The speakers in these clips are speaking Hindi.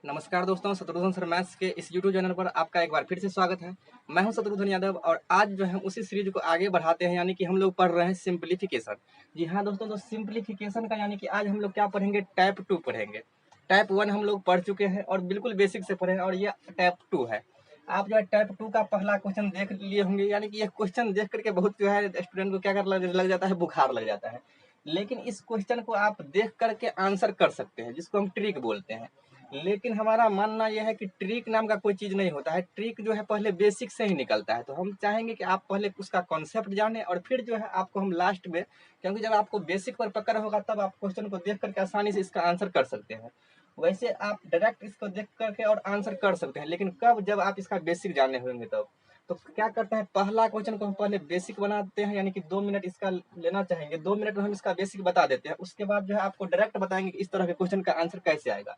नमस्कार दोस्तों, शत्रुघ्न सर मैथ्स के इस यूट्यूब चैनल पर आपका एक बार फिर से स्वागत है। मैं हूं शत्रुघ्न यादव और आज जो है हम उसी सीरीज को आगे बढ़ाते हैं, यानी कि हम लोग पढ़ रहे हैं सिंप्लीफिकेशन। जी हाँ दोस्तों, तो सिंप्लीफिकेशन का यानी कि आज हम लोग क्या पढ़ेंगे, टाइप 2 पढ़ेंगे। टाइप 1 हम लोग पढ़ चुके हैं और बिल्कुल बेसिक से पढ़े हैं और ये टाइप 2 है। आप जो है टाइप 2 का पहला क्वेश्चन देख लिए होंगे, यानी कि यह क्वेश्चन देख करके बहुत जो है स्टूडेंट को क्या कर लग जाता है, बुखार लग जाता है। लेकिन इस क्वेश्चन को आप देख करके आंसर कर सकते हैं, जिसको हम ट्रिक बोलते हैं। लेकिन हमारा मानना यह है कि ट्रिक नाम का कोई चीज नहीं होता है। ट्रिक जो है पहले बेसिक से ही निकलता है। तो हम चाहेंगे कि आप पहले उसका कॉन्सेप्ट जाने और फिर जो है आपको हम लास्ट में, क्योंकि जब आपको बेसिक पर पकड़ होगा तब आप क्वेश्चन को देख करके आसानी से इसका आंसर कर सकते हैं। वैसे आप डायरेक्ट इसको देख करके और आंसर कर सकते हैं, लेकिन कब, जब आप इसका बेसिक जाने होंगे तब। तो क्या करते हैं, पहला क्वेश्चन को हम पहले बेसिक बनाते हैं, यानी कि 2 मिनट इसका लेना चाहेंगे। 2 मिनट में हम इसका बेसिक बता देते हैं, उसके बाद जो है आपको डायरेक्ट बताएंगे कि इस तरह के क्वेश्चन का आंसर कैसे आएगा।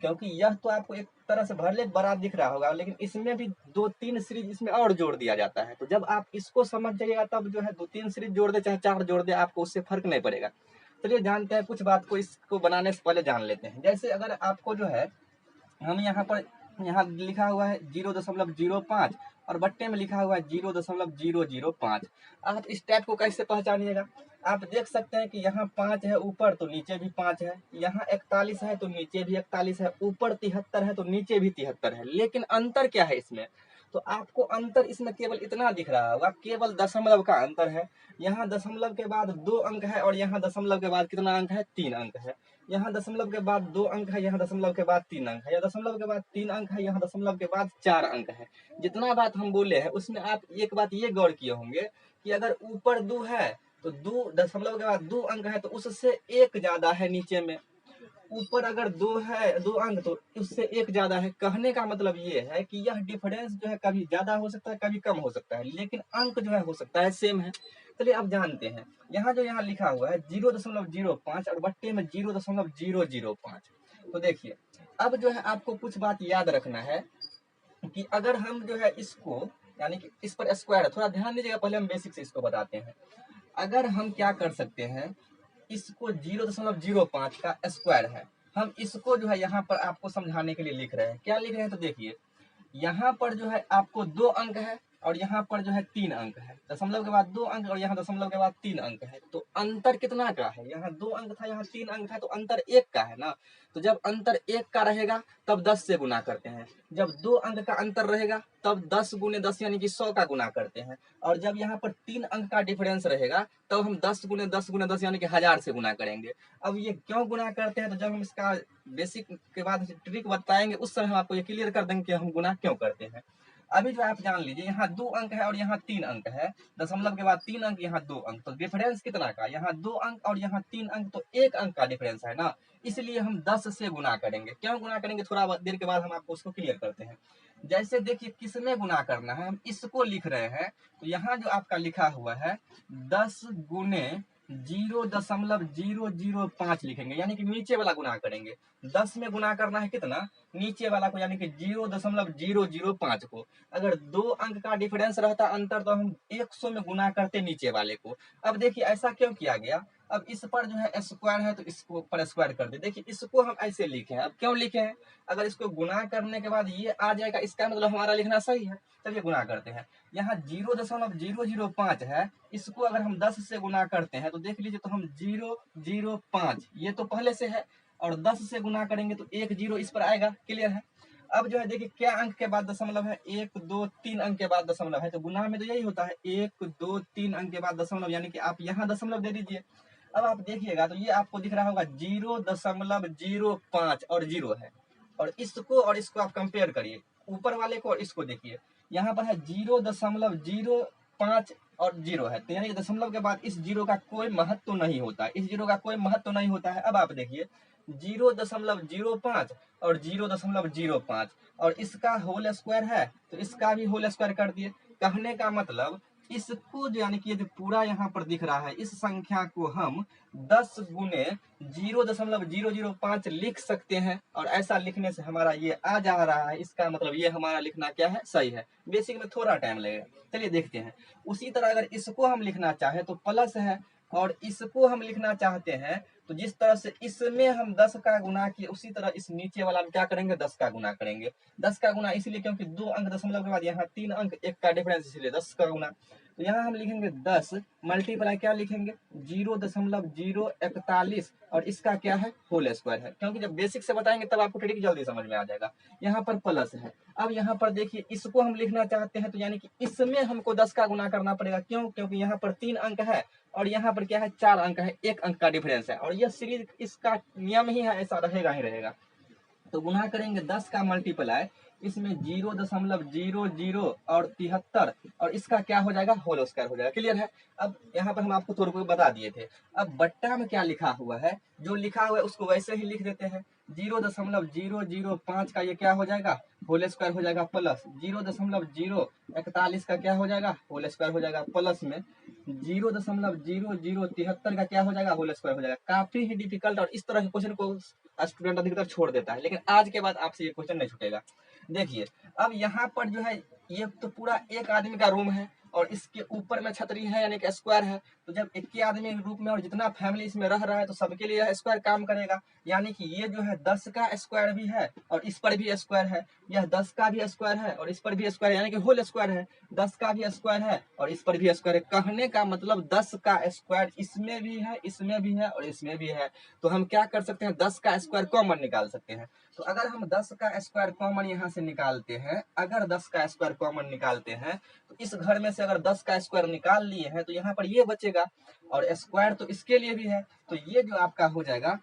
क्योंकि यह तो आपको एक तरह से भले बड़ा दिख रहा होगा, लेकिन इसमें भी 2-3 सीरीज इसमें और जोड़ दिया जाता है। तो जब आप इसको समझ जाइएगा तब जो है 2-3 सीरीज जोड़ दे चाहे 4 जोड़ दे, आपको उससे फर्क नहीं पड़ेगा। चलिए जानते हैं कुछ बात को, इसको बनाने से पहले जान लेते हैं। जैसे अगर आपको जो है, हम यहाँ पर, यहाँ लिखा हुआ है 0.05 और बट्टे में लिखा हुआ है 0.005। आप इस टैप को कैसे पहचानिएगा? आप देख सकते हैं कि यहाँ 5 है ऊपर तो नीचे भी 5 है, यहाँ 41 है तो नीचे भी 41 है, ऊपर 73 है तो नीचे भी 73 है। लेकिन अंतर क्या है इसमें? तो आपको अंतर इसमें केवल इतना दिख रहा होगा, केवल दशमलव का अंतर है। यहाँ दशमलव के बाद 2 अंक है और यहाँ दशमलव के बाद कितना अंक है, 3 अंक है। यहाँ दशमलव के बाद 2 अंक है, यहाँ दशमलव के बाद 3 अंक है, या दशमलव के बाद 3 अंक है, यहाँ दशमलव के बाद 4 अंक है। जितना बात हम बोले हैं उसमें आप एक बात ये गौर किए होंगे कि अगर ऊपर 2 है तो 2 दशमलव के बाद 2 अंक है तो उससे एक ज्यादा है नीचे में। ऊपर अगर 2 है, 2 अंक, तो उससे एक ज्यादा है। कहने का मतलब ये है कि यह डिफरेंस जो है कभी ज्यादा हो सकता है, कभी कम हो सकता है, लेकिन अंक जो है हो सकता है सेम है। चलिए अब जानते हैं। यहाँ जो यहाँ लिखा हुआ है 0.05 और बट्टे में 0.005। तो देखिए, अब जो है आपको कुछ बात याद रखना है कि अगर हम जो है इसको, यानी कि इस पर स्क्वायर है, थोड़ा ध्यान दीजिएगा, पहले हम बेसिक से इसको बताते हैं। अगर हम क्या कर सकते हैं, इसको 0.05 का स्क्वायर है, हम इसको जो है यहाँ पर आपको समझाने के लिए लिख रहे हैं। क्या लिख रहे हैं, तो देखिए यहाँ पर जो है आपको 2 अंक है और यहाँ पर जो है 3 अंक है। दशमलव के बाद 2 अंक और यहाँ दशमलव के बाद 3 अंक है। तो अंतर कितना का है? यहाँ 2 अंक था, यहाँ 3 अंक था, तो अंतर 1 का है ना। तो जब अंतर 1 का रहेगा तब 10 से गुना करते हैं। जब 2 अंक का अंतर रहेगा तब 10 गुने 10 यानी कि 100 का गुना करते हैं। और जब यहाँ पर 3 अंक का डिफरेंस रहेगा तब हम 10 गुने 10 गुने 10 यानी कि 1000 से गुना करेंगे। अब ये क्यों गुना करते हैं, तो जब हम इसका बेसिक के बाद ट्रिक बताएंगे उस समय हम आपको ये क्लियर कर देंगे कि हम गुना क्यों करते हैं। अभी जो आप जान लीजिए, यहाँ 2 अंक है और यहाँ 3 अंक है, दशमलव के बाद 3 अंक, यहाँ 2 अंक, तो डिफरेंस कितना का? यहाँ 2 अंक और यहाँ 3 अंक, तो 1 अंक का डिफरेंस है ना। इसलिए हम 10 से गुना करेंगे। क्यों गुना करेंगे, थोड़ा देर के बाद हम आपको उसको क्लियर करते हैं। जैसे देखिए किसमें गुना करना है, हम इसको लिख रहे हैं, तो यहाँ जो आपका लिखा हुआ है 10 गुने 0.005 लिखेंगे, यानी कि नीचे वाला गुना करेंगे। 10 में गुना करना है कितना, नीचे वाला को, यानी कि 0.005 को। अगर 2 अंक का डिफरेंस रहता अंतर तो हम 100 में गुना करते नीचे वाले को। अब देखिए ऐसा क्यों किया गया, अब इस पर जो है स्क्वायर है तो इसको पर स्क्वायर कर दे। देखिए इसको हम ऐसे लिखे हैं, अब क्यों लिखे हैं, अगर इसको गुना करने के बाद ये आ जाएगा, इसका मतलब हमारा लिखना सही है। चलिए गुना करते हैं। यहाँ 0.005 है, इसको अगर हम 10 से गुना करते हैं तो देख लीजिए, तो हम 005 ये तो पहले से है, और 10 से गुना करेंगे तो 1 0 इस पर आएगा। क्लियर है? अब जो है देखिए क्या अंक के बाद दशमलव है, 1 2 3 अंक के बाद दशमलव है, तो गुना में तो यही होता है, 1 2 3 अंक के बाद दशमलव, यानी कि आप यहाँ दशमलव दे दीजिए। अब आप देखिएगा तो ये आपको दिख रहा होगा 0.05 और 0 है, और इसको आप कंपेयर करिए, ऊपर वाले को और इसको देखिए। यहाँ पर है 0.05 और 0 है, तो यानी कि दशमलव के बाद इस 0 का कोई महत्व नहीं होता, इस 0 का कोई महत्व नहीं होता है। अब आप देखिए 0.05 और 0.05, और इसका होल स्क्वायर है तो इसका भी होल स्क्वायर कर दिए। कहने का मतलब इसको जो, यानी कि ये जो पूरा यहाँ पर दिख रहा है, इस संख्या को हम 10 गुने 0.005 लिख सकते हैं, और ऐसा लिखने से हमारा ये आ जा रहा है, इसका मतलब ये हमारा लिखना क्या है, सही है। बेसिक में थोड़ा टाइम लगेगा। चलिए देखते हैं। उसी तरह अगर इसको हम लिखना चाहे तो प्लस है, और इसको हम लिखना चाहते हैं तो जिस तरह से इसमें हम 10 का गुना किए उसी तरह इस नीचे वाला हम क्या करेंगे 10 का गुना करेंगे। 10 का गुना इसलिए क्योंकि 2 अंक दशमलव के बाद यहाँ 3 अंक, एक का डिफरेंस, इसलिए 10 का गुना। तो यहाँ हम लिखेंगे 10 मल्टीप्लाई क्या लिखेंगे 0.041 और इसका क्या है होल स्क्वायर है, क्योंकि जब बेसिक से बताएंगे तब आपको ट्रिक जल्दी समझ में आ जाएगा। यहाँ पर प्लस है। अब यहाँ पर देखिए इसको हम लिखना चाहते हैं तो यानी कि इसमें हमको 10 का गुना करना पड़ेगा। क्यों? क्योंकि यहाँ पर 3 अंक है और यहाँ पर क्या है 4 अंक है, 1 अंक का डिफरेंस है और यह सीरीज इसका नियम ही है, ऐसा रहेगा ही रहेगा। तो गुना करेंगे 10 का मल्टीप्लाई इसमें 0.00 और 73 और इसका क्या हो जाएगा होल स्क्वायर हो जाएगा। क्लियर है? अब यहाँ पर हम आपको थोड़ा बहुत बता दिए थे। अब बट्टा में क्या लिखा हुआ है, जो लिखा हुआ है उसको वैसे ही लिख देते हैं। 0.005 का ये क्या हो जाएगा होल स्क्वायर हो जाएगा, प्लस 0.041 का क्या हो जाएगा होल स्क्वायर हो जाएगा, प्लस में 0.0073 का क्या हो जाएगा होल स्क्वायर हो जाएगा। काफी ही डिफिकल्ट और इस तरह के क्वेश्चन को स्टूडेंट अधिकतर छोड़ देता है, लेकिन आज के बाद आपसे ये क्वेश्चन नहीं छूटेगा। देखिए अब यहाँ पर जो है ये तो पूरा एक आदमी का रूम है और इसके ऊपर में छतरी है यानी कि स्क्वायर है। तो जब एक ही आदमी के रूप में और जितना फैमिली इसमें रह रहा है तो सबके लिए स्क्वायर काम करेगा। यानी कि ये जो है 10 का स्क्वायर भी है और इस पर भी स्क्वायर है, यह 10 का भी स्क्वायर है और इस पर भी स्क्वायर यानी कि होल स्क्वायर है। 10 का भी स्क्वायर है और इस पर भी स्क्वायर है। कहने का मतलब 10 का स्क्वायर इसमें भी है, इसमें भी है और इसमें भी है। तो हम क्या कर सकते हैं 10 का स्क्वायर कॉमन निकाल सकते हैं। तो अगर हम 10 का स्क्वायर कॉमन यहाँ से निकालते हैं, अगर 10 का स्क्वायर कॉमन निकालते हैं तो इस घर में से अगर 10 का स्क्वायर निकाल लिए हैं तो यहाँ पर ये बचेगा और स्क्वायर तो इसके लिए भी है। तो ये जो आपका हो जाएगा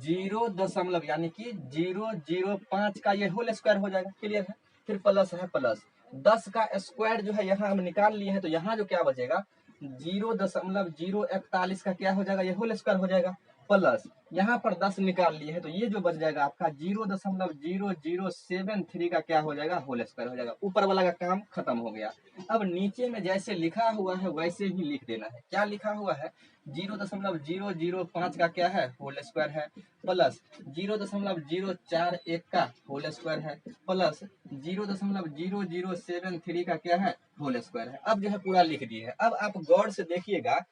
0 यानी कि 0.05 का ये होल स्क्वायर हो जाएगा। क्लियर है? फिर प्लस है, प्लस 10 का स्क्वायर जो है यहाँ हम निकाल लिए हैं तो यहाँ जो क्या बचेगा 0.041 का क्या हो जाएगा ये होल स्क्वायर हो जाएगा, प्लस यहाँ पर 10 निकाल लिए हैं तो ये जो बच जाएगा आपका 0.0073 का क्या हो जाएगा होल स्क्वायर हो जाएगा। ऊपर वाला का काम खत्म हो गया। अब नीचे में जैसे लिखा हुआ है वैसे ही लिख देना है। क्या लिखा हुआ है 0.005 का क्या है होल स्क्वायर है, प्लस 0.041 का होल स्क्वायर है, प्लस 0.0073 का क्या है होल स्क्वायर है। अब जो है पूरा लिख दिए है। अब आप गौर से देखिएगा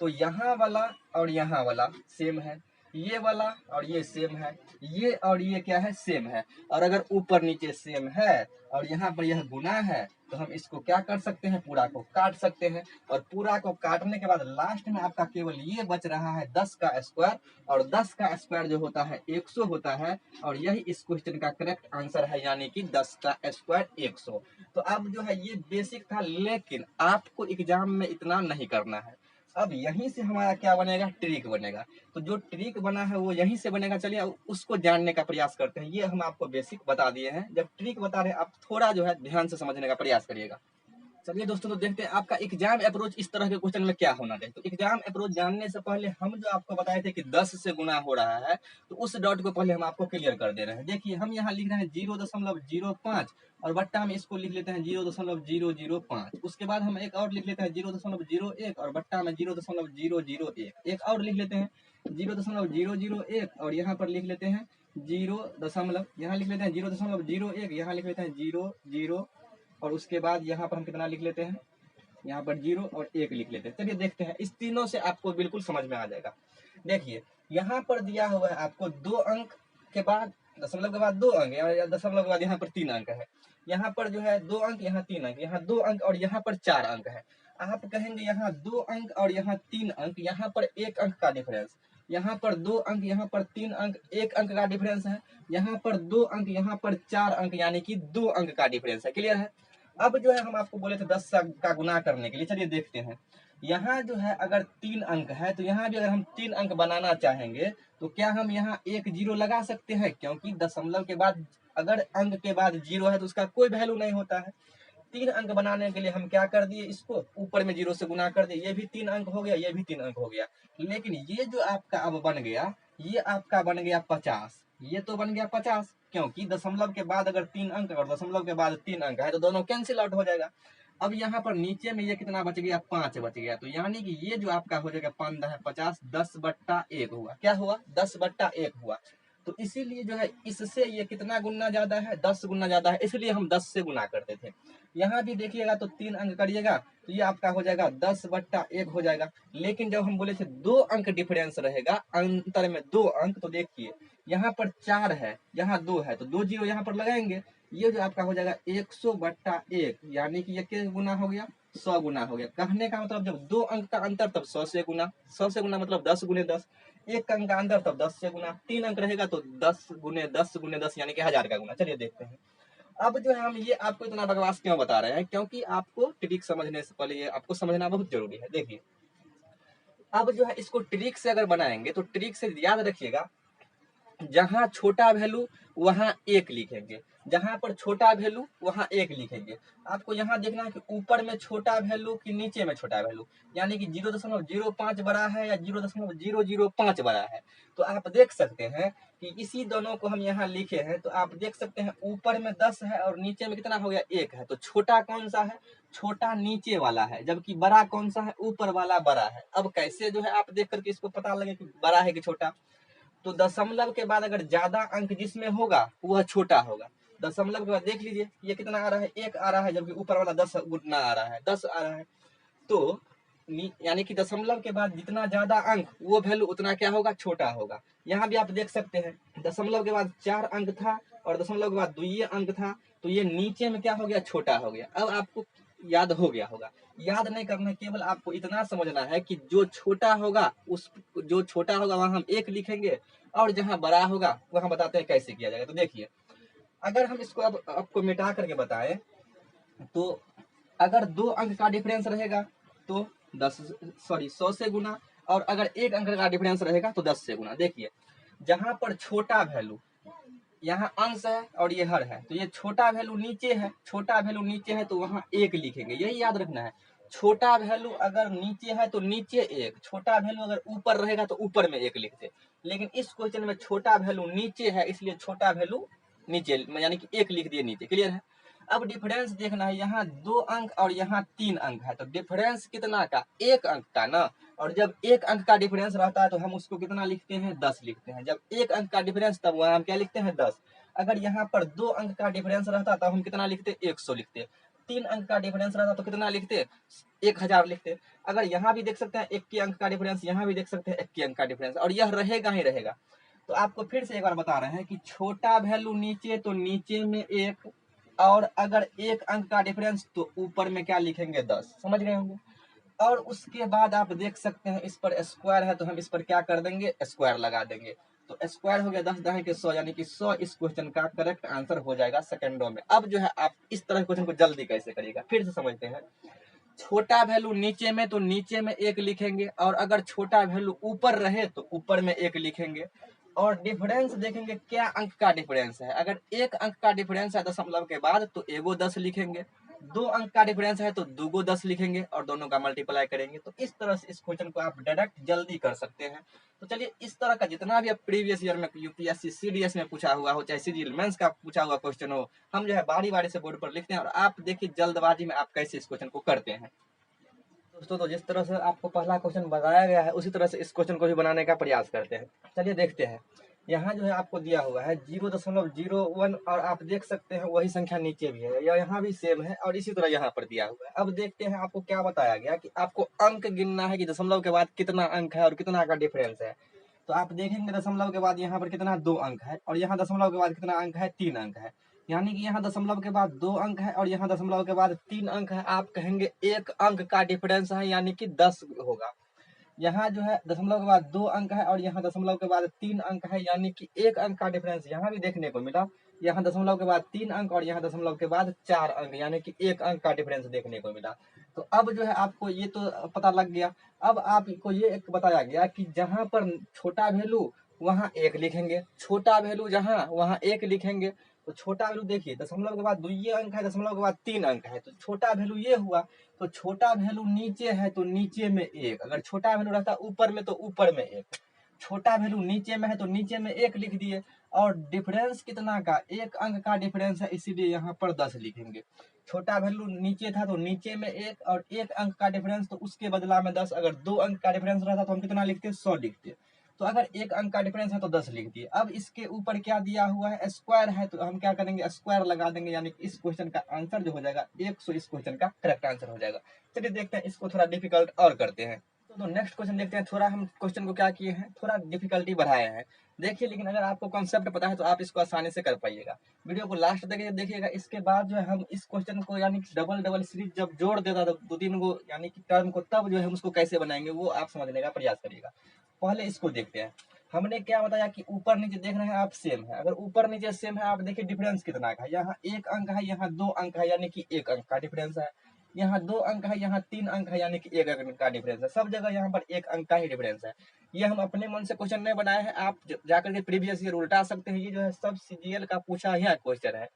तो यहाँ वाला और यहाँ वाला सेम है, ये वाला और ये सेम है, ये और ये क्या है सेम है। और अगर ऊपर नीचे सेम है और यहाँ पर यह गुना है तो हम इसको क्या कर सकते हैं पूरा को काट सकते हैं। और पूरा को काटने के बाद लास्ट में आपका केवल ये बच रहा है 10 का स्क्वायर और 10 का स्क्वायर जो होता है 100 होता है और यही इस क्वेश्चन का करेक्ट आंसर है, यानी कि 10 का स्क्वायर 100। तो अब जो है ये बेसिक था, लेकिन आपको एग्जाम में इतना नहीं करना है। अब यहीं से हमारा क्या बनेगा ट्रिक बनेगा। तो जो ट्रिक बना है वो यहीं से बनेगा। चलिए उसको जानने का प्रयास करते हैं। ये हम आपको बेसिक बता दिए हैं, जब ट्रिक बता रहे हैं आप थोड़ा जो है ध्यान से समझने का प्रयास करिएगा। चलिए दोस्तों तो देखते हैं आपका एग्जाम अप्रोच इस तरह के क्वेश्चन में क्या होना चाहिए। तो एग्जाम अप्रोच जानने से पहले हम जो आपको बताए थे कि 10 से गुना हो रहा है तो उस डॉट को पहले हम आपको क्लियर कर दे रहे हैं। देखिए हम यहाँ लिख रहे हैं 0.05 और बट्टा में इसको लिख लेते हैं 0.005। उसके बाद हम एक और लिख लेते हैं 0.01 और बट्टा में 0.001। एक और लिख लेते हैं 0.001 और यहाँ पर लिख लेते हैं 0 यहाँ लिख लेते हैं 0.01, यहाँ लिख लेते हैं 0 और उसके बाद यहाँ पर हम कितना लिख लेते हैं यहाँ पर 0 और 1 लिख लेते हैं। चलिए देखते हैं, इस तीनों से आपको बिल्कुल समझ में आ जाएगा। देखिए यहाँ पर दिया हुआ है आपको 2 अंक के बाद दशमलव के बाद 2 अंक या दशमलव के बाद यहाँ पर 3 अंक है। यहाँ पर जो है 2 अंक, यहाँ 3 अंक, यहाँ 2 अंक और यहाँ पर 4 अंक है। आप कहेंगे यहाँ 2 अंक और यहाँ 3 अंक, यहाँ पर 1 अंक का डिफरेंस, यहाँ पर 2 अंक, यहाँ पर 3 अंक, 1 अंक का डिफरेंस है, यहाँ पर 2 अंक, यहाँ पर 4 अंक यानी कि 2 अंक का डिफरेंस है। क्लियर है? अब जो है हम आपको बोले थे 10 का गुना करने के लिए। चलिए देखते हैं, यहाँ जो है अगर 3 अंक है तो यहाँ भी अगर हम 3 अंक बनाना चाहेंगे तो क्या हम यहाँ 1 0 लगा सकते हैं, क्योंकि दशमलव के बाद अगर अंक के बाद 0 है तो उसका कोई वैल्यू नहीं होता है। 3 अंक बनाने के लिए हम क्या कर दिए, इसको ऊपर में 0 से गुना कर दिए। ये भी 3 अंक हो गया, ये भी 3 अंक हो गया। लेकिन ये जो आपका अब बन गया, ये आपका बन गया 50। ये तो बन गया 50 क्योंकि दशमलव के बाद अगर 3 अंक और दशमलव के बाद 3 अंक है तो दोनों कैंसिल आउट हो जाएगा। अब यहाँ पर नीचे में ये कितना बच गया 5 बच गया। तो यानी कि ये जो आपका हो जाएगा 5 10 50, 10/1 हुआ। क्या हुआ 10/1 हुआ। तो इसीलिए जो है इससे ये कितना गुना ज्यादा है, 10 गुना ज्यादा है, इसलिए हम 10 से गुना करते थे। यहाँ भी देखिएगा तो 3 अंक करिएगा तो ये आपका हो जाएगा 10/1 हो जाएगा। लेकिन जब हम बोले थे 2 अंक डिफरेंस रहेगा, अंतर में 2 अंक, तो देखिए यहाँ पर 4 है, यहाँ 2 है, तो 2 जीरो यहाँ पर लगाएंगे, ये जो आपका हो जाएगा 100/1, यानी कि ये कितना गुना हो गया, 100 गुना हो गया। कहने का मतलब जब 2 अंक का अंतर तब 100 से गुना, 100 से गुना मतलब 10 गुने 10, 1 अंक का अंतर तब 10 से गुना, 3 अंक रहेगा तो 10 गुने 10 गुने 10 यानी कि 1000 का गुना। चलिए देखते हैं। अब जो है हम ये आपको इतना बकवास क्यों बता रहे हैं, क्योंकि आपको ट्रिक समझने से पहले ये आपको समझना बहुत जरूरी है। देखिए अब जो है इसको ट्रिक से अगर बनाएंगे तो ट्रिक से याद रखिएगा, जहां छोटा वैल्यू वहां 1 लिखेंगे, जहां पर छोटा वैल्यू वहां 1 लिखेंगे। आपको यहाँ देखना है कि ऊपर में छोटा वैल्यू कि नीचे में छोटा वैल्यू, यानी कि 0.05 बड़ा है या 0.005 बड़ा है। तो आप देख सकते हैं कि इसी दोनों को हम यहाँ लिखे हैं, तो आप देख सकते हैं ऊपर में 10 है और नीचे में कितना हो गया, 1 है। तो छोटा कौन सा है, छोटा नीचे वाला है, जबकि बड़ा कौन सा है, ऊपर वाला बड़ा है। अब कैसे जो है आप देख करके इसको पता लगे कि बड़ा है कि छोटा, तो दशमलव के बाद अगर ज्यादा अंक जिसमें होगा वह छोटा होगा। दशमलव के बाद देख लीजिए ये कितना आ रहा है, 1 आ रहा है, जबकि ऊपर वाला 10 गुना आ रहा है, 10 आ रहा है। तो यानी कि दशमलव के बाद जितना ज्यादा अंक वो वैल्यू उतना क्या होगा, छोटा होगा। यहाँ भी आप देख सकते हैं दशमलव के बाद 4 अंक था और दशमलव के बाद 2 अंक था, तो ये नीचे में क्या हो गया, छोटा हो गया। अब आपको याद हो गया होगा, याद नहीं करना, केवल आपको इतना समझना है कि जो छोटा होगा उस जो छोटा होगा वहां हम 1 लिखेंगे, और जहां बड़ा होगा वहां बताते हैं कैसे किया जाएगा। तो देखिए अगर हम इसको अब आपको मिटा करके बताएं, तो अगर 2 अंक का डिफरेंस रहेगा तो 100 से गुना, और अगर 1 अंक का डिफरेंस रहेगा तो 10 से गुना। देखिए जहां पर छोटा वैल्यू, यहाँ अंश है और ये हर है, तो ये छोटा वैल्यू नीचे है, छोटा वैल्यू नीचे है तो वहां 1 लिखेंगे, यही याद रखना है। छोटा वैल्यू अगर नीचे है तो नीचे 1, छोटा वैल्यू अगर ऊपर रहेगा तो ऊपर में 1 लिखते। लेकिन इस क्वेश्चन में छोटा वैल्यू नीचे है, इसलिए छोटा वैल्यू नीचे यानी कि 1 लिख दिए नीचे। क्लियर है। अब डिफरेंस देखना है, यहाँ 2 अंक और यहाँ 3 अंक है, तो डिफरेंस कितना का, 1 अंक का ना। और जब 1 अंक का डिफरेंस रहता है तो हम उसको कितना लिखते हैं, 10 लिखते हैं। जब 1 अंक का डिफरेंस तब वहां हम क्या लिखते हैं, 10। अगर यहाँ पर 2 अंक का डिफरेंस रहता तो हम कितना लिखते, 100 लिखते। 3 अंक का डिफरेंस रहता तो कितना लिखते, 1000 लिखते। अगर यहाँ भी देख सकते हैं 1 अंक का डिफरेंस, यहाँ भी देख सकते हैं 1 अंक का डिफरेंस, और यह रहेगा ही रहेगा। तो आपको फिर से एक बार बता रहे हैं कि छोटा वैल्यू नीचे तो नीचे में 1, और अगर 1 अंक का डिफरेंस तो ऊपर में क्या लिखेंगे, 10। समझ गए होंगे। और उसके बाद आप देख सकते हैं इस पर स्क्वायर है तो हम इस पर क्या कर देंगे, स्क्वायर लगा देंगे। तो स्क्वायर हो गया 10 दहे के 100, यानी कि 100 इस क्वेश्चन का करेक्ट आंसर हो जाएगा सेकंडों में। अब जो है आप इस तरह के क्वेश्चन को जल्दी कैसे करिएगा, फिर से समझते हैं। छोटा वैल्यू नीचे में तो नीचे में 1 लिखेंगे, और अगर छोटा वैल्यू ऊपर रहे तो ऊपर में 1 लिखेंगे। और डिफरेंस देखेंगे क्या अंक का डिफरेंस है, अगर 1 अंक का डिफरेंस है दशमलव के बाद तो एगो 10 लिखेंगे, 2 अंक का डिफरेंस है तो दूगो 10 लिखेंगे, और दोनों का मल्टीप्लाई करेंगे। तो इस तरह से इस क्वेश्चन को आप डायरेक्ट जल्दी कर सकते हैं। तो चलिए इस तरह का जितना भी प्रीवियस ईयर में यूपीएससी सीडीएस में पूछा हुआ हो, चाहे सीजीएल मेंस का पूछा हुआ क्वेश्चन हो, हम जो है बारी बारी से बोर्ड पर लिखते हैं, और आप देखिए जल्दबाजी में आप कैसे इस क्वेश्चन को करते हैं। दोस्तों तो जिस तरह से आपको पहला क्वेश्चन बताया गया है उसी तरह से इस क्वेश्चन को भी बनाने का प्रयास करते हैं। चलिए देखते हैं। यहाँ जो है आपको दिया हुआ है 0.01, और आप देख सकते हैं वही संख्या नीचे भी है, या यहाँ भी सेम है, और इसी तरह यहाँ पर दिया हुआ है। अब देखते हैं आपको क्या बताया गया कि आपको अंक गिनना है कि दशमलव के बाद कितना अंक है और कितना का डिफरेंस है। तो आप देखेंगे दशमलव के बाद यहाँ पर कितना 2 अंक है, और यहाँ दशमलव के बाद कितना अंक है, 3 अंक है। यानी कि यहाँ दशमलव के बाद 2 अंक है और यहाँ दशमलव के बाद 3 अंक है। आप कहेंगे 1 अंक का डिफरेंस है, यानी कि 10 होगा। यहाँ जो है दशमलव के बाद 2 अंक है और यहाँ दशमलव के बाद 3 अंक है, यानी कि 1 अंक का डिफरेंस यहाँ भी देखने को मिला। यहाँ दशमलव के बाद 3 अंक और यहाँ दशमलव के बाद 4 अंक, यानी कि 1 अंक का डिफरेंस देखने को मिला। तो अब जो है आपको ये तो पता लग गया। अब आपको ये एक बताया गया कि जहां पर छोटा वैल्यू वहां 1 लिखेंगे, छोटा वैल्यू जहां वहां 1 लिखेंगे। तो छोटा वैल्यू देखिए दशमलव के बाद 2 अंक है, दशमलव के बाद 3 अंक है, तो छोटा वैल्यू ये हुआ। तो छोटा वैल्यू नीचे है तो नीचे में 1, अगर छोटा वैल्यू रहता ऊपर में तो ऊपर में 1। छोटा वैल्यू नीचे में है तो नीचे में 1 लिख दिए। और डिफरेंस कितना का, 1 अंक का डिफरेंस है, इसीलिए यहाँ पर 10 लिखेंगे। छोटा वैल्यू नीचे था तो नीचे में 1, और 1 अंक का डिफरेंस तो उसके बदला में 10। अगर 2 अंक का डिफरेंस रहता तो हम कितना लिखते, 100 लिखते। तो अगर एक अंक का डिफरेंस है तो 10 लिख दिए। अब इसके ऊपर क्या दिया हुआ है, स्क्वायर है, तो हम क्या करेंगे, स्क्वायर लगा देंगे, यानी कि इस क्वेश्चन का आंसर जो हो जाएगा 100 इस क्वेश्चन का करेक्ट आंसर हो जाएगा। चलिए देखते हैं, इसको थोड़ा डिफिकल्ट और करते हैं। तो नेक्स्ट क्वेश्चन देखते हैं। थोड़ा हम क्वेश्चन को क्या किए हैं, थोड़ा डिफिकल्टी बढ़ाए हैं। देखिए, लेकिन अगर आपको कॉन्सेप्ट पता है तो आप इसको आसानी से कर पाइएगा। वीडियो को लास्ट तक देखिएगा। इसके बाद जो है हम इस क्वेश्चन को यानी कि डबल डबल सीरीज जब जोड़ देता है दो तीन को यानी कि टर्म को, तब जो है हम उसको कैसे बनाएंगे वो आप समझने का प्रयास करिएगा। पहले इसको देखते हैं। हमने क्या बताया कि ऊपर नीचे देख रहे हैं आप सेम है। अगर ऊपर नीचे सेम है, आप देखिए डिफरेंस कितना का है। यहाँ 1 अंक है, यहाँ 2 अंक है, यानी कि 1 अंक का डिफरेंस है। यहाँ 2 अंक है, यहाँ 3 अंक है, यानी कि 1 अंक का डिफरेंस है। सब जगह यहाँ पर 1 अंक का ही डिफरेंस है। ये हम अपने मन से क्वेश्चन नहीं बनाए हैं, आप जाकर के प्रीवियस ईयर उल्टा सकते हैं। ये जो है सब सीजीएल का पूछा हुआ क्वेश्चन है।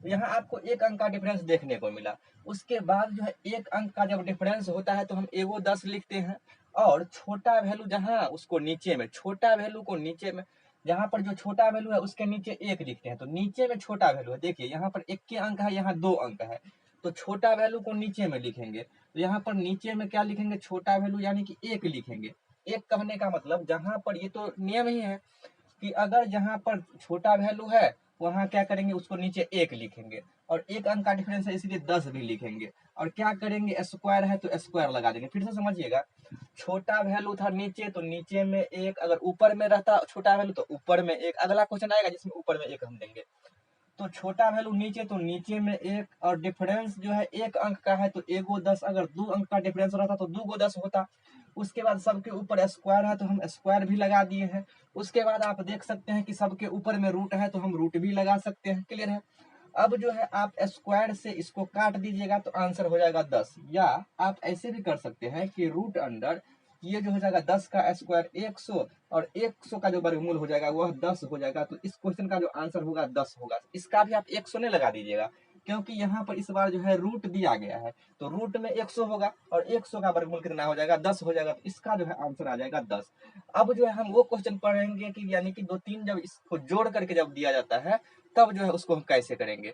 यहाँ आपको 1 अंक का डिफरेंस देखने को मिला। उसके बाद जो है 1 अंक का जब डिफरेंस होता है तो हम एगो 10 लिखते हैं, और छोटा वैल्यू जहाँ उसको नीचे में, छोटा वैल्यू को नीचे में, जहाँ पर जो छोटा वैल्यू है उसके नीचे 1 लिखते हैं। तो नीचे में छोटा वैल्यू है, देखिए यहाँ पर 1 के अंक है, यहाँ 2 अंक है, तो छोटा वैल्यू को नीचे में लिखेंगे। तो यहाँ पर नीचे में क्या लिखेंगे, छोटा वैल्यू यानी कि 1 लिखेंगे। 1 कहने का मतलब जहाँ पर, ये तो नियम ही है कि अगर जहाँ पर छोटा वैल्यू है वहाँ क्या करेंगे, उसको नीचे 1 लिखेंगे, और 1 अंक का डिफरेंस है इसलिए 10 भी लिखेंगे। और क्या करेंगे, स्क्वायर है तो स्क्वायर लगा देंगे। फिर से समझिएगा, छोटा वैल्यू था नीचे तो नीचे में 1, अगर ऊपर में रहता छोटा वैल्यू तो ऊपर में 1। अगला क्वेश्चन आएगा जिसमें ऊपर में 1 हम देंगे। तो छोटा वैल्यू नीचे तो नीचे में 1, और डिफरेंस जो है 1 अंक का है तो एगो 10। अगर 2 अंक का डिफरेंस रहता तो 2 गो 10 होता। उसके बाद सबके ऊपर स्क्वायर है तो हम स्क्वायर भी लगा दिए हैं। उसके बाद आप देख सकते हैं कि सबके ऊपर में रूट है तो हम रूट भी लगा सकते हैं। क्लियर है। अब जो है आप स्क्वायर से इसको काट दीजिएगा तो आंसर हो जाएगा 10। या आप ऐसे भी कर सकते हैं कि रूट अंडर ये जो हो जाएगा 10 का स्क्वायर 100, और 100 का जो वर्गमूल हो जाएगा वह 10 हो जाएगा। तो इस क्वेश्चन का जो आंसर होगा 10 होगा। इसका भी आप 100 नहीं लगा दीजिएगा, क्योंकि यहाँ पर इस बार जो है रूट दिया गया है, तो रूट में 100 होगा, और 100 का वर्गमूल कितना हो जाएगा, 10 हो जाएगा। तो इसका जो है आंसर आ जाएगा 10। अब जो है हम वो क्वेश्चन पढ़ेंगे कि यानी कि 2 3 जब इसको जोड़ करके जब दिया जाता है तब जो है उसको हम कैसे करेंगे।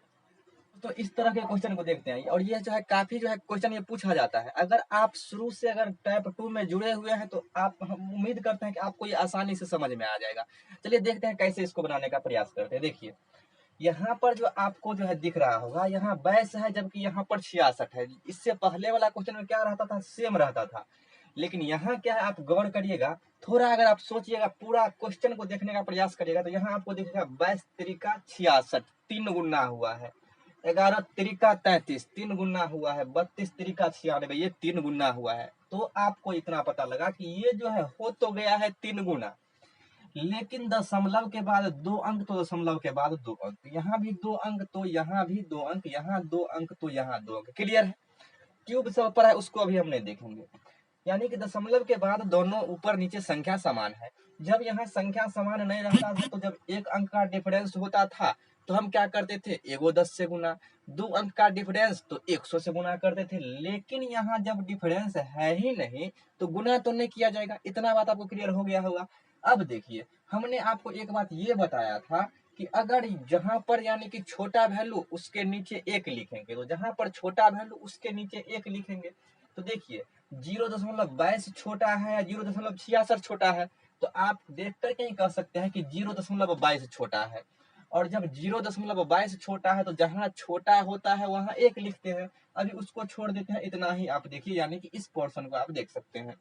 तो इस तरह के क्वेश्चन को देखते हैं, और ये जो है काफी जो है क्वेश्चन ये पूछा जाता है। अगर आप शुरू से अगर टाइप 2 में जुड़े हुए हैं तो आप, हम उम्मीद करते हैं कि आपको ये आसानी से समझ में आ जाएगा। चलिए देखते हैं कैसे इसको बनाने का प्रयास करते हैं। देखिए, यहाँ पर जो आपको जो है दिख रहा होगा, यहाँ 22 है जबकि यहाँ पर 66 है। इससे पहले वाला क्वेश्चन में क्या रहता था, सेम रहता था। लेकिन यहाँ क्या है, आप गौर करिएगा थोड़ा, अगर आप सोचिएगा, पूरा क्वेश्चन को देखने का प्रयास करिएगा, तो यहाँ आपको दिखेगा 22 तिरिका 66, 3 गुना हुआ है। 11 तिरिका 33, 3 गुना हुआ है। 32 तिरिका 96, ये 3 गुना हुआ है। तो आपको इतना पता लगा कि ये जो है हो तो गया है 3 गुना, लेकिन दशमलव के बाद 2 अंक तो दशमलव के बाद 2 अंक, यहाँ भी 2 अंक तो यहाँ भी 2 अंक, यहाँ 2 अंक तो यहाँ 2 अंक। क्लियर है। क्यूब से ऊपर है उसको अभी हम नहीं देखेंगे। यानी कि दशमलव के बाद दोनों ऊपर नीचे संख्या समान है। जब यहाँ संख्या समान नहीं रहता था, तो जब 1 अंक का डिफरेंस होता था तो हम क्या करते थे, एगो 10 से गुना। 2 अंक का डिफरेंस तो 100 से गुना करते थे। लेकिन यहाँ जब डिफरेंस है ही नहीं तो गुना तो नहीं किया जाएगा। इतना बात आपको क्लियर हो गया होगा। अब देखिए, हमने आपको एक बात ये बताया था कि अगर जहां पर यानी कि छोटा वैल्यू उसके नीचे 1 लिखेंगे, तो जहां पर छोटा वैल्यू उसके नीचे 1 लिखेंगे, तो देखिए 0.22 छोटा है या 0.66 छोटा है, तो आप देख करके ही कह सकते हैं कि 0.22 छोटा है। और जब 0.22 छोटा है तो जहाँ छोटा होता है वहां 1 लिखते हैं। अभी उसको छोड़ देते हैं, इतना ही आप देखिए, यानी कि इस पोर्शन को आप देख सकते हैं।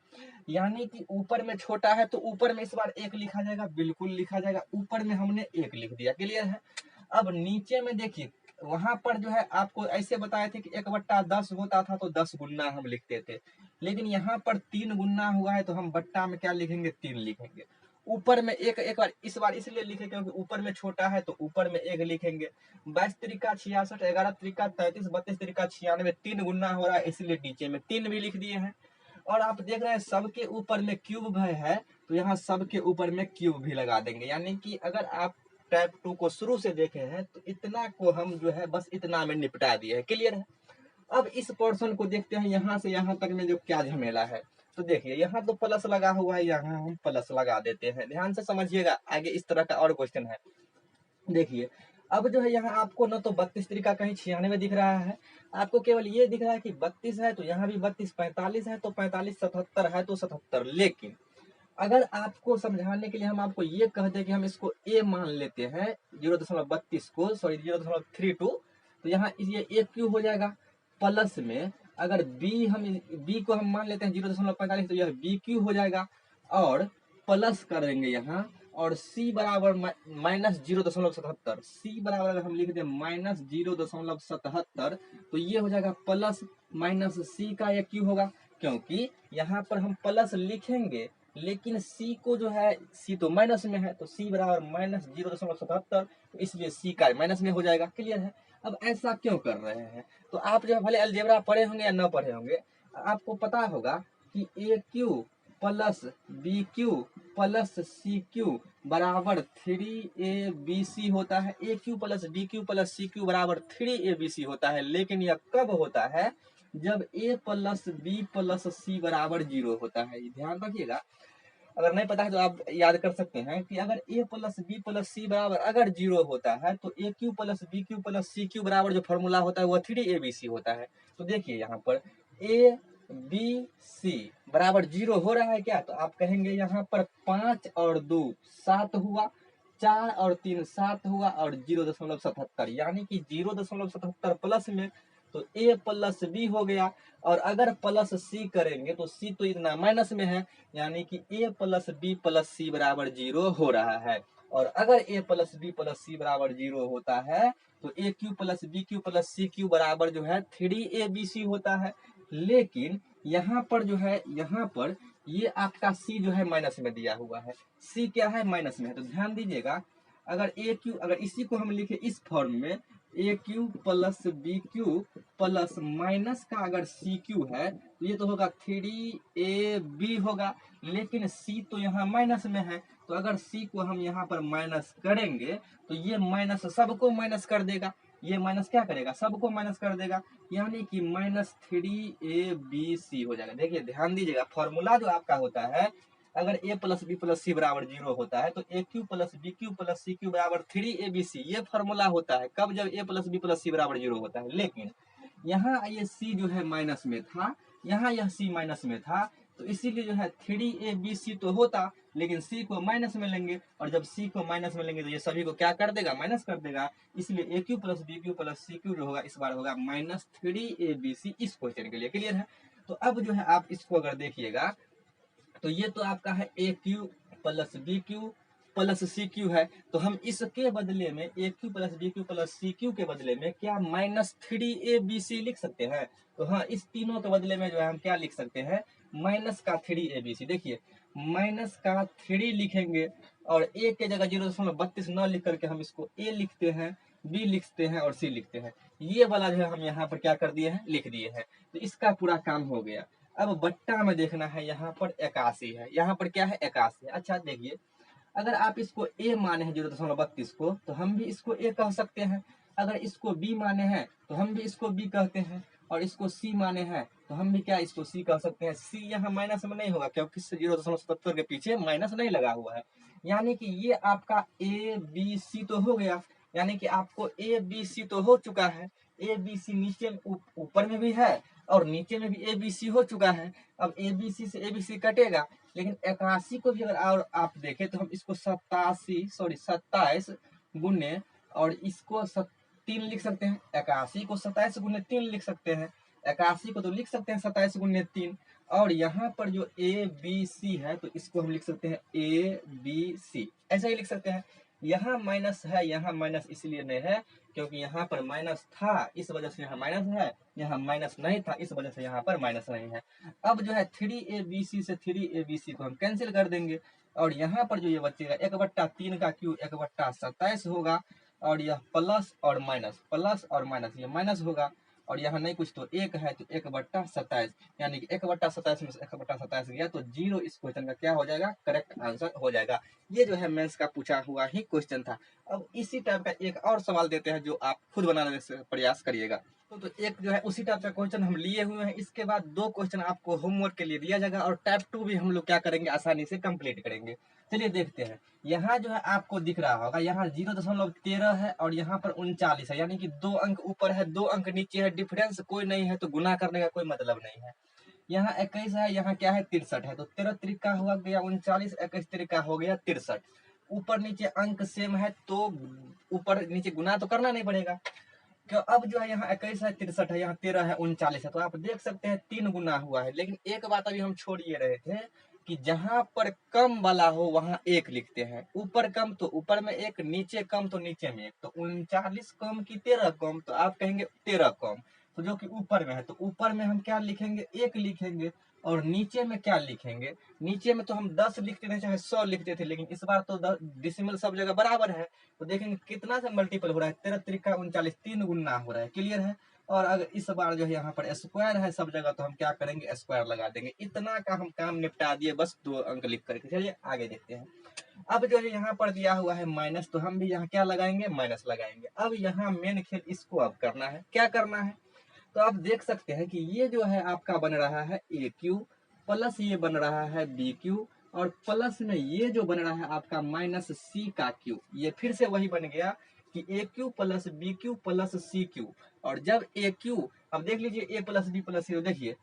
यानी कि ऊपर में छोटा है तो ऊपर में इस बार 1 लिखा जाएगा, बिल्कुल लिखा जाएगा। ऊपर में हमने 1 लिख दिया। क्लियर है। अब नीचे में देखिए, वहां पर जो है आपको ऐसे बताए थे कि 1/10 होता था तो 10 गुना हम लिखते थे। लेकिन यहाँ पर 3 गुना हुआ है तो हम बट्टा में क्या लिखेंगे, 3 लिखेंगे। ऊपर में एक बार इस बार इसलिए लिखे क्योंकि ऊपर में छोटा है तो ऊपर में 1 लिखेंगे। 22 तिरिका 66, 11 तिरिका 33, 32 तिरिका 96, 3 गुना हो रहा है, इसलिए नीचे में 3 भी लिख दिए हैं। और आप देख रहे हैं सबके ऊपर में क्यूब है, तो यहाँ सबके ऊपर में क्यूब भी लगा देंगे। यानी कि अगर आप टाइप 2 को शुरू से देखे हैं तो इतना को हम जो है बस इतना में निपटा दिए है। क्लियर है। अब इस पोर्शन को देखते हैं, यहाँ से यहाँ तक में जो क्या झमेला है। तो देखिए, यहाँ तो प्लस लगा हुआ है, यहाँ हम प्लस लगा देते हैं। ध्यान से समझिएगा, आगे इस तरह का और क्वेश्चन है। देखिए, अब जो है यहाँ आपको न तो 32 तरीका कहीं 96 दिख रहा है, आपको केवल ये दिख रहा है कि 32 है तो यहाँ भी 32, 45 है तो 45, 77 है तो 77। लेकिन अगर आपको समझाने के लिए हम आपको ये कह दें कि हम इसको ए मान लेते हैं 0.32 को, सॉरी 0.32, तो यहाँ ये ए क्यू हो जाएगा। प्लस में अगर बी को हम मान लेते हैं 0.45, तो यह बी क्यू हो जाएगा। और प्लस करेंगे यहाँ, और सी बराबर माइनस 0.77, सी बराबर अगर हम लिख दें माइनस 0.77, तो ये हो जाएगा प्लस माइनस सी का ये क्यू होगा, क्योंकि यहाँ पर हम प्लस लिखेंगे लेकिन सी को जो है, सी तो माइनस में है, तो सी बराबर माइनस 0.77, तो इसलिए सी का माइनस में हो जाएगा। क्लियर है? अब ऐसा क्यों कर रहे हैं? तो आप जो भले अलजेब्रा पढ़े होंगे या न पढ़े होंगे, आपको पता होगा कि a cube plus b cube plus c cube बराबर 3abc होता है। A cube plus b cube plus c cube बराबर 3abc होता है, लेकिन यह कब होता है? जब a plus b plus c बराबर 0 होता है। ध्यान रखिएगा, अगर नहीं पता है तो आप याद कर सकते हैं कि अगर a plus b plus c बराबर अगर 0 होता है, तो a cube plus b cube plus c cube बराबर जो फॉर्मूला होता है वह 3abc होता है। तो देखिए यहाँ पर ए बी सी बराबर 0 हो रहा है क्या? तो आप कहेंगे यहाँ पर 5 और 2 7 हुआ, 4 और 3 7 हुआ, और 0.77, यानी कि 0.77 प्लस में तो ए प्लस बी हो गया। और अगर प्लस सी करेंगे तो सी तो इतना माइनस में है, यानी कि a plus b plus c बराबर 0 हो रहा है। और अगर a plus b plus c बराबर 0 होता है, तो a cube plus b cube plus c cube बराबर जो है 3abc होता है। लेकिन यहाँ पर जो है, यहाँ पर ये आपका सी जो है माइनस में दिया हुआ है, सी क्या है? माइनस में है। तो ध्यान दीजिएगा, अगर ए क्यू, अगर इसी को हम लिखे इस फॉर्म में, a cube plus b cube plus minus का अगर सी क्यू है, तो ये तो होगा 3ab होगा। लेकिन सी तो यहाँ माइनस में है, तो अगर सी को हम यहाँ पर माइनस करेंगे तो ये माइनस सबको माइनस कर देगा, ये माइनस क्या करेगा? सबको माइनस कर देगा, यानी कि माइनस 3abc हो जाएगा। देखिए ध्यान दीजिएगा, फॉर्मूला जो आपका होता है, अगर a plus b plus c बराबर 0 होता है, तो a cube plus b cube plus c cube बराबर 3abc, ये फॉर्मूला होता है कब? जब a plus b plus c बराबर 0 होता है। लेकिन यहाँ ये सी जो है माइनस में था, यहाँ यह सी माइनस में था, तो इसीलिए जो है 3abc तो होता, लेकिन सी को माइनस में लेंगे, और जब सी को माइनस में लेंगे तो ये सभी को क्या कर देगा? माइनस कर देगा। इसलिए a cube plus b cube plus c cube जो होगा इस बार होगा माइनस 3abc, इस क्वेश्चन के लिए। क्लियर है? तो अब जो है आप इसको अगर देखिएगा, तो ये तो आपका है a cube plus b cube plus c cube है, तो हम इसके बदले में a cube plus b cube plus c cube के बदले में क्या माइनस 3abc लिख सकते हैं? तो हाँ, इस तीनों के बदले में जो है हम क्या लिख सकते हैं? माइनस का 3abc। देखिए माइनस का 3 लिखेंगे, और ए के जगह 0.32 न लिख करके हम इसको ए लिखते हैं, बी लिखते हैं और सी लिखते हैं। ये वाला जो है हम यहाँ पर क्या कर दिए हैं? लिख दिए हैं। तो इसका पूरा काम हो गया। अब बट्टा में देखना है, यहाँ पर 81 है, यहाँ पर क्या है? 81। अच्छा देखिए, अगर आप इसको ए माने हैं 0.32 को, तो हम भी इसको ए कह सकते हैं। अगर इसको बी माने हैं तो हम भी इसको बी कहते हैं, और इसको सी माने हैं तो हम भी क्या? इसको सी कह सकते हैं। सी यहाँ माइनस में नहीं होगा, क्योंकि 0.77 के पीछे माइनस नहीं लगा हुआ है। यानी कि ये आपका ए बी सी तो हो गया, यानी कि आपको ए बी सी तो हो चुका है। ए बी सी नीचे ऊपर में भी है और नीचे में भी ए बी सी हो चुका है। अब ए बी सी से ए बी सी कटेगा, लेकिन 81 को भी अगर और आप देखें तो हम इसको 27 गुने, और इसको 3 लिख सकते हैं। 81 को 27 गुने 3 लिख सकते हैं, 81 को तो लिख सकते हैं 27 गुने 3। और यहाँ पर जो ए बी सी है, तो इसको हम लिख सकते हैं ए बी सी, ऐसा ही लिख सकते हैं। यहाँ माइनस है, यहाँ माइनस इसलिए नहीं है क्योंकि यहाँ पर माइनस था, इस वजह से यहाँ माइनस है। यहाँ माइनस नहीं था, इस वजह से यहाँ पर माइनस नहीं है। अब जो है 3abc से 3abc को हम कैंसिल कर देंगे, और यहाँ पर जो ये बचेगा 1/3 का क्यू 1/27 होगा, और यह प्लस और माइनस ये माइनस होगा, और यहाँ नहीं कुछ तो एक है, तो 1/27, यानी कि 1/27 में से 1/27 गया तो 0 इस क्वेश्चन का क्या हो जाएगा? करेक्ट आंसर हो जाएगा। ये जो है मेंस का पूछा हुआ ही क्वेश्चन था। अब इसी टाइप का एक और सवाल देते हैं जो आप खुद बनाने का प्रयास करिएगा। तो एक जो है उसी टाइप का क्वेश्चन हम लिए हुए हैं। इसके बाद 2 क्वेश्चन आपको होमवर्क के लिए दिया जाएगा, और टाइप 2 भी हम लोग क्या करेंगे? आसानी से कंप्लीट करेंगे। चलिए देखते हैं। यहाँ जो है आपको दिख रहा होगा, यहाँ 0.13 है और यहाँ पर 39 है, यानी कि 2 अंक ऊपर है 2 अंक नीचे है, डिफरेंस कोई नहीं है, तो गुना करने का कोई मतलब नहीं है। यहाँ 21 है, यहाँ क्या है 63 है, तो 13 त्रिका हुआ गया 39, 21 त्रिका हो गया 63। ऊपर नीचे अंक सेम है तो ऊपर नीचे गुना तो करना नहीं पड़ेगा। क्यों, अब जो है यहाँ 21 है 63 है, यहाँ 13 है 39 है, तो आप देख सकते हैं 3 गुना हुआ है। लेकिन एक बात अभी हम छोड़ ये रहे थे कि जहां पर कम वाला हो वहां एक लिखते हैं, ऊपर कम तो ऊपर में एक, नीचे कम तो नीचे में एक। तो 39 कम की 13 कम, तो आप कहेंगे 13 कम, तो जो कि ऊपर में है तो ऊपर में हम क्या लिखेंगे, एक लिखेंगे। और नीचे में क्या लिखेंगे, नीचे में तो हम 10 लिखते थे चाहे 100 लिखते थे, लेकिन इस बार तो डिसिमल सब जगह बराबर है, तो देखेंगे कितना से मल्टीपल हो रहा है, 13 त्रिका 39, 3 गुना हो रहा है। क्लियर है। और अगर इस बार जो है यहाँ पर स्क्वायर है सब जगह, तो हम क्या करेंगे, स्क्वायर लगा देंगे। इतना का हम काम निपटा दिए, बस 2 अंक लिख करके। चलिए आगे देखते हैं। अब जो है यहाँ पर दिया हुआ है माइनस, तो हम भी यहाँ क्या लगाएंगे, माइनस लगाएंगे। अब यहाँ मेन खेल इसको अब करना है, क्या करना है, तो आप देख सकते हैं कि ये जो है आपका बन रहा है ए क्यू, प्लस ये बन रहा है बी क्यू, और प्लस में ये जो बन रहा है आपका माइनस सी का क्यू। ये फिर से वही बन गया कि a cube plus b cube plus c cube. और जब ए क्यू, अब देख लीजिए a plus b plus c, देखिए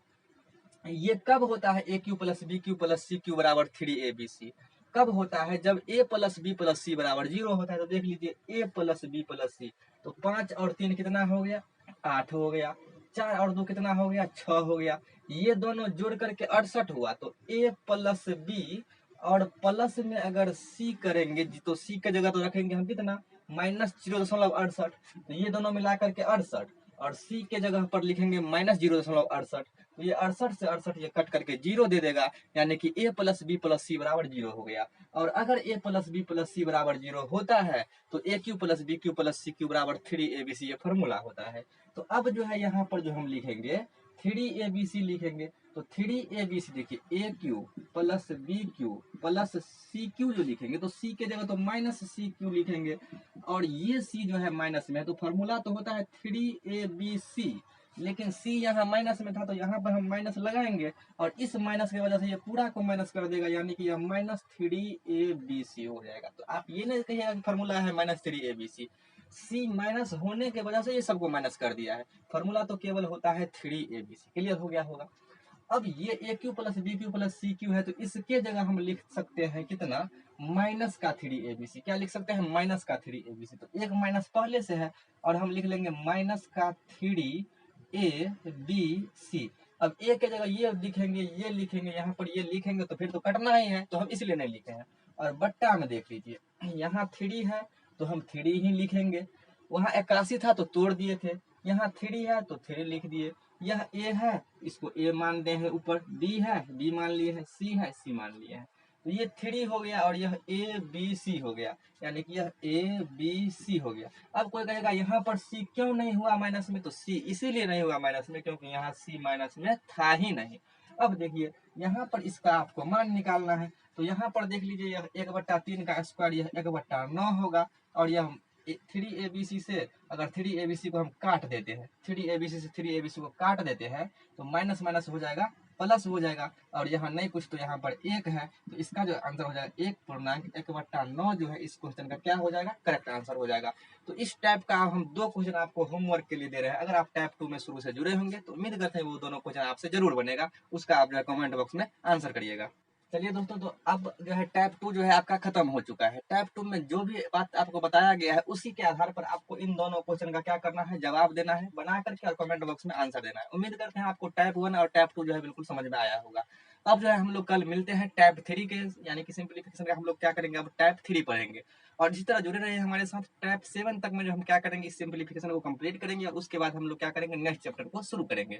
ये कब होता है, a cube plus b cube plus c cube बराबर 3abc। कब होता है, जब a plus b plus c बराबर 0 होता है। तो देख लीजिए a plus b plus c, तो 5 और 3 कितना हो गया, 8 हो गया। 4 और 2 कितना हो गया, 6 हो गया। ये दोनों जोड़ करके 68 हुआ। तो ए प्लस बी और प्लस में अगर सी करेंगे तो सी की जगह तो रखेंगे हम कितना, -0.68। तो ये दोनों मिला करके 68, और सी के जगह पर लिखेंगे -0.68। तो ये 68 से 68 ये कट करके 0 दे देगा, यानी कि a plus b plus c बराबर 0 हो गया। और अगर a plus b plus c बराबर 0 होता है तो a cube plus b cube plus c cube बराबर 3abc, ये फॉर्मूला होता है। तो अब जो है यहाँ पर जो हम लिखेंगे 3abc लिखेंगे। तो 3abc देखिए, a cube plus b cube plus c cube जो लिखेंगे, तो सी के जगह तो माइनस सी क्यू लिखेंगे, और ये सी जो है माइनस में है, तो फॉर्मूला तो होता है 3abc। लेकिन सी यहाँ माइनस में था तो यहाँ पर हम माइनस लगाएंगे, और इस माइनस की वजह से ये पूरा को माइनस कर देगा, यानी कि यह -3abc हो जाएगा। तो आप ये नहीं कहिएगा कि फॉर्मूला है -3abc, सी माइनस होने की वजह से ये सबको माइनस कर दिया है। फॉर्मूला तो केवल होता है 3abc। क्लियर हो गया होगा। अब ये a cube plus b cube plus c cube है, तो इसके जगह हम लिख सकते हैं कितना, माइनस का 3abc। क्या लिख सकते हैं, माइनस का 3abc। तो एक माइनस पहले से है, और हम लिख लेंगे माइनस का 3abc। अब ए के जगह ये लिखेंगे, ये लिखेंगे, यहाँ पर ये लिखेंगे तो फिर तो कटना ही है, तो हम इसलिए नहीं लिखे हैं। और बट्टा में देख लीजिए, यहाँ 3 है तो हम 3 ही लिखेंगे। वहाँ 81 था तो तोड़ दिए थे, यहाँ 3 है तो 3 लिख दिए। यह ए है, इसको ए मान दे हैं, ऊपर बी है, बी मान लिए हैं, सी है, सी मान लिए हैं। तो ये 3 हो गया, और यह ए बी सी हो गया, यानी कि यह ए बी सी हो गया। अब कोई कहेगा यहाँ पर सी क्यों नहीं हुआ माइनस में, तो सी इसीलिए नहीं हुआ माइनस में क्योंकि यहाँ सी माइनस में था ही नहीं। अब देखिए यहाँ पर इसका आपको मान निकालना है, तो यहाँ पर देख लीजिए यह 1/3 का स्क्वायर, यह 1/9 होगा। और यह 3abc से, अगर 3abc को हम काट देते हैं, 3abc से 3abc को काट देते हैं, तो माइनस माइनस हो जाएगा, प्लस हो जाएगा। और यहाँ नहीं कुछ तो यहाँ पर 1 है, तो इसका जो आंसर हो जाएगा 1.1/9 जो है इस क्वेश्चन का क्या हो जाएगा, करेक्ट आंसर हो जाएगा। तो इस टाइप का हम 2 क्वेश्चन आपको होमवर्क के लिए दे रहे हैं। अगर आप टाइप 2 में शुरू से जुड़े होंगे तो उम्मीद करते हैं वो दोनों क्वेश्चन आपसे जरूर बनेगा, उसका आप जो है कमेंट बॉक्स में आंसर करिएगा। चलिए दोस्तों, तो अब जो है टाइप 2 जो है आपका खत्म हो चुका है। टाइप 2 में जो भी बात आपको बताया गया है उसी के आधार पर आपको इन दोनों क्वेश्चन का क्या करना है, जवाब देना है बना करके, और कमेंट बॉक्स में आंसर देना है। उम्मीद करते हैं आपको टाइप 1 और टाइप 2 जो है बिल्कुल समझ में आया होगा। अब जो है हम लोग कल मिलते हैं टाइप 3 के, यानी कि सिंप्लीफिकेशन का हम लोग क्या करेंगे, अब टाइप 3 पढ़ेंगे। और इसी तरह जुड़े रहे हमारे साथ। टाइप 7 तक में जो हम क्या करेंगे, इस सिंप्लीफिकेशन को कंप्लीट करेंगे, और उसके बाद हम लोग क्या करेंगे, नेक्स्ट चैप्टर को शुरू करेंगे।